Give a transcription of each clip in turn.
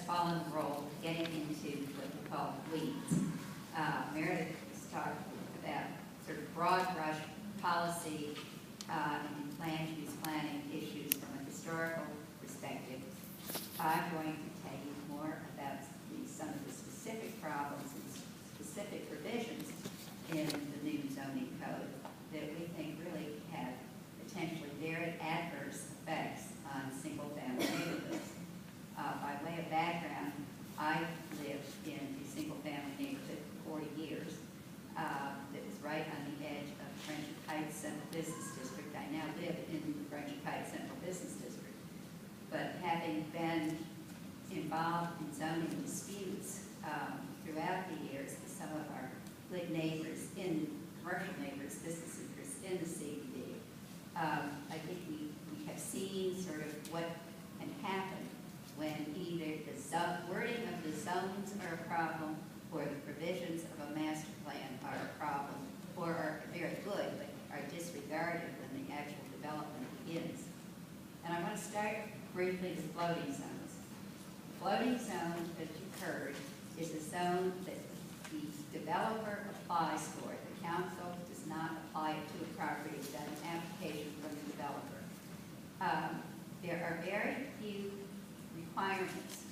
fallen the role of getting into what we call weeds. Meredith has talked about sort of broad brush policy and land use planning issues from a historical perspective. I'm going to tell you more about some of the specific problems and specific provisions in the new zoning code that we think really have potentially very adverse effects on single-family neighborhoods. By way of background, I lived in a single-family neighborhood for 40 years that was right on the edge of Friendship Heights Central Business District. I now live in the Friendship Heights Central Business District. But having been involved in zoning disputes throughout the years with some of our good neighbors, commercial neighbors, business interests in the CBD, I think we have seen sort of what can happen when either the wording of the zones are a problem or the provisions of a master plan are a problem or are very good but are disregarded when the actual development begins. And I want to start briefly with floating zones. The floating zone, as you've heard, is a zone that the developer applies for. The council does not apply it to a property without an application from the developer. There are very few requirements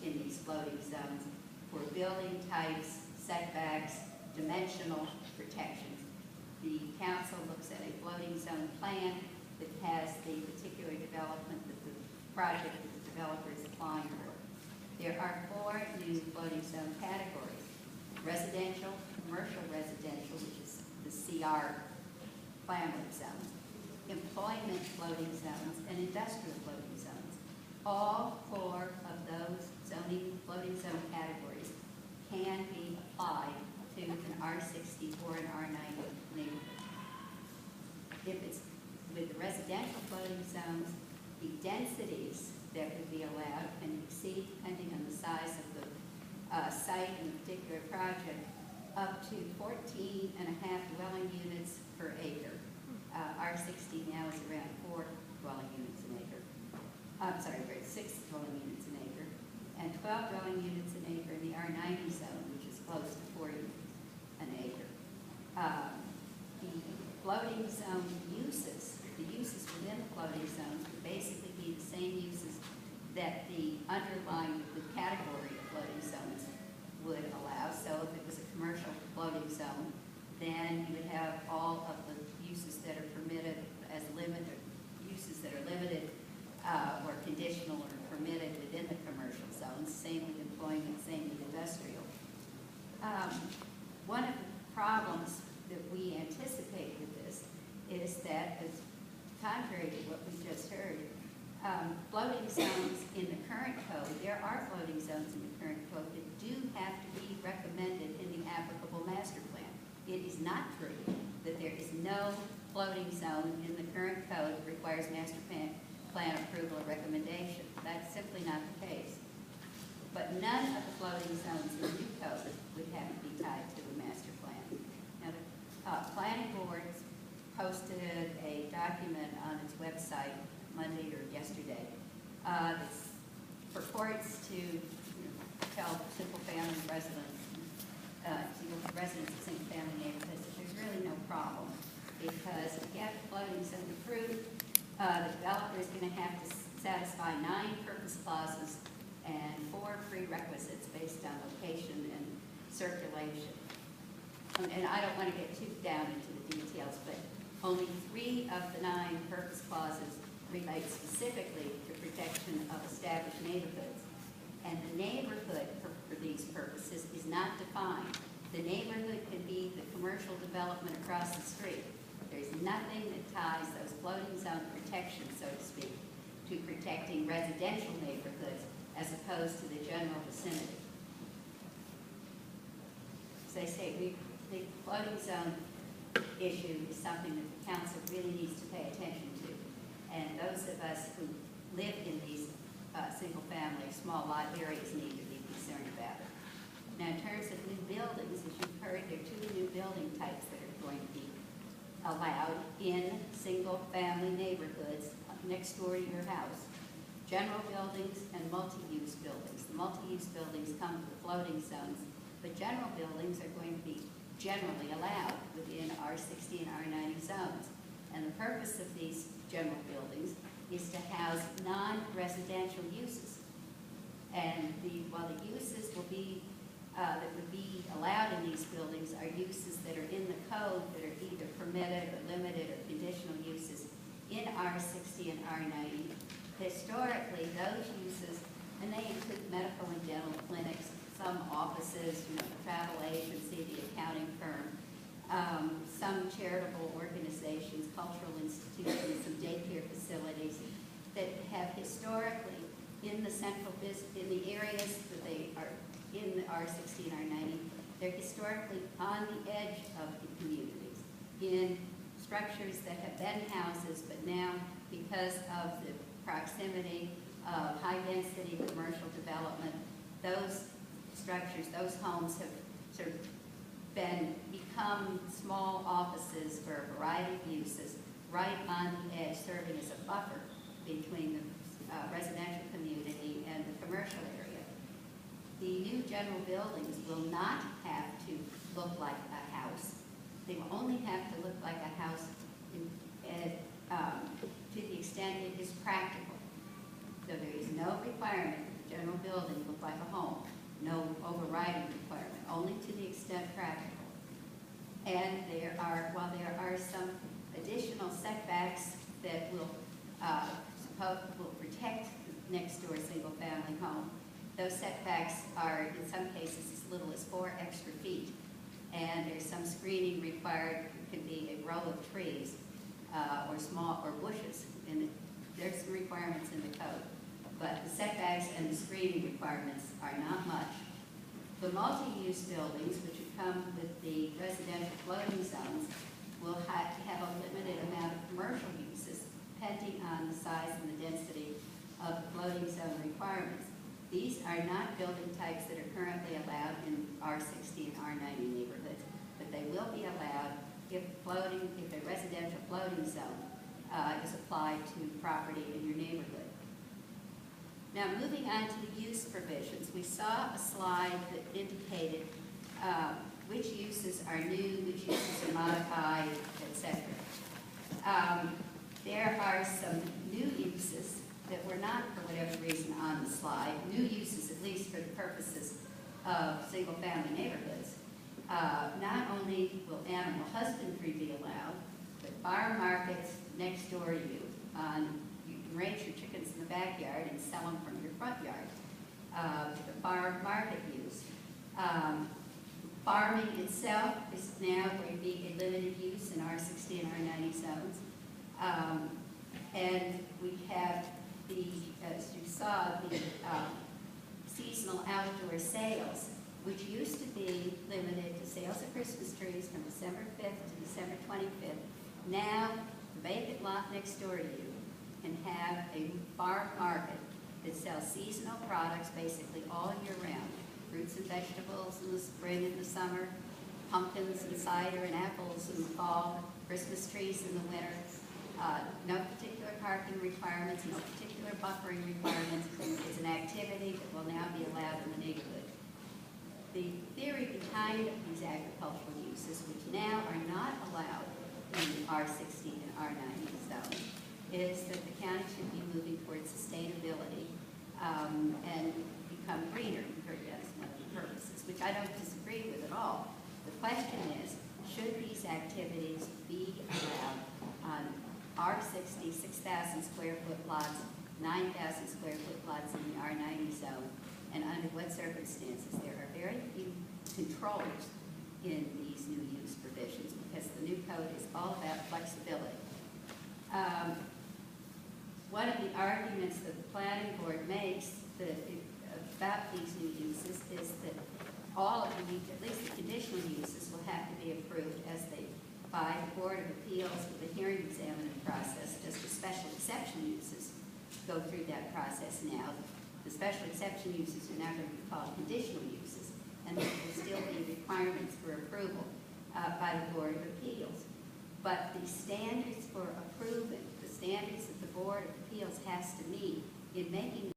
in these floating zones for building types, setbacks, dimensional protections. The council looks at a floating zone plan that has the particular development that the project that the developer is applying for. There are 4 new floating zone categories: residential, commercial residential, which is the CR family zone, employment floating zones, and industrial floating zones. All 4 of those floating zone categories can be applied to an R60 or an R90 neighborhood. If it's with the residential floating zones, the densities that would be allowed can exceed, depending on the size of the site in a particular project, up to 14.5 dwelling units per acre. R60 now is around 4 dwelling units an acre. I'm sorry, 6 dwelling units an acre, and 12 dwelling units an acre in the R90 zone, which is close to 40 an acre. The floating zone uses, the uses within the floating zones would basically be the same uses that the underlying category of floating zones would allow. So if it was a commercial floating zone, then you would have all of the uses that are permitted as limited, uses that are limited or conditional or permitted within the commercial zones, same with employment, same with industrial. One of the problems that we anticipate with this is that, as contrary to what we just heard, floating zones in the current code, there are floating zones in the current code that do have to be recommended in the applicable master plan. It is not true that there is no floating zone in the current code that requires master plan approval or recommendation. That's simply not the case. But none of the floating zones in the new code would have to be tied to a master plan. Now, the planning board posted a document on its website Monday or yesterday that purports to tell single-family residents of single-family neighborhoods that there's really no problem, because if you have a floating zone approved, the developer is going to have to satisfy 9 purpose clauses and 4 prerequisites based on location and circulation. And I don't want to get too down into the details, but only 3 of the 9 purpose clauses relate specifically to protection of established neighborhoods. And the neighborhood for these purposes is not defined. The neighborhood can be the commercial development across the street. There's nothing that ties those floating zone protections, so to speak, to protecting residential neighborhoods as opposed to the general vicinity. As I say, the floating zone issue is something that the council really needs to pay attention to. And those of us who live in these single-family, small lot areas need to be concerned about it. Now, in terms of new buildings, as you've heard, there are 2 new building types that are going to be allowed in single-family neighborhoods next door to your house. general buildings and multi-use buildings. The multi-use buildings come with floating zones, but general buildings are going to be generally allowed within R60 and R90 zones. And the purpose of these general buildings is to house non-residential uses. And while the uses will be, that would be allowed in these buildings are uses that are in the code that are either permitted or limited or conditional uses in R60 and R90. Historically, those uses, and they include medical and dental clinics, some offices, the travel agency, the accounting firm, some charitable organizations, cultural institutions, some daycare facilities that have historically in the in the areas that they are in the R60 and R90, they're historically on the edge of the communities in structures that have been houses, but now because of the proximity of high-density commercial development, those structures, those homes have sort of become small offices for a variety of uses right on the edge, serving as a buffer between the residential community and the commercial area. The new general buildings will not have to look like a house. They will only have to look like a house to the extent it is practical. So there is no requirement that the general building look like a home, no overriding requirement, only to the extent practical. And while there are some additional setbacks that will protect the next door single-family home, those setbacks are in some cases as little as 4 extra feet. And there's some screening required. It can be a row of trees or bushes. And there's some requirements in the code. But the setbacks and the screening requirements are not much. The multi-use buildings, which would come with the residential floating zones, will have a limited amount of commercial uses, depending on the size and the density of the floating zone requirements. These are not building types that are currently allowed in R60 and R90 neighborhoods, but they will be allowed if a residential floating zone is applied to property in your neighborhood. Now, moving on to the use provisions, we saw a slide that indicated which uses are new, which uses are modified, etc. There are some new uses that were not, for whatever reason, on the slide. New uses, at least for the purposes of single-family neighborhoods. Not only will animal husbandry be allowed, but farm markets next door to you. You can raise your chickens in the backyard and sell them from your front yard. The farm market use. Farming itself is now going to be a limited use in R60 and R90 zones. And we have as you saw, the seasonal outdoor sales, which used to be limited to sales of Christmas trees from December 5th to December 25th. Now, the vacant lot next door to you can have a farm market that sells seasonal products basically all year round. Fruits and vegetables in the spring and the summer, pumpkins and cider and apples in the fall, Christmas trees in the winter. No particular parking requirements, no particular buffering requirements. It's an activity that will now be allowed in the neighborhood. The theory behind these agricultural uses, which now are not allowed in R60 and R90 zones, is that the county should be moving towards sustainability and become greener. You heard that's one of the purposes, which I don't disagree with at all. The question is, should these activities be allowed on R60, 6,000 square foot lots, 9,000 square foot lots in the R90 zone, and under what circumstances? There are very few controls in these new use provisions because the new code is all about flexibility. One of the arguments that the planning board makes about these new uses is that all of the, at least the conditional uses, will have to be approved by the Board of Appeals with a hearing examiner process. Just the special exception uses go through that process now. The special exception uses are now going to be called conditional uses, and there will still be requirements for approval by the Board of Appeals. But the standards for approving, the standards that the Board of Appeals has to meet in making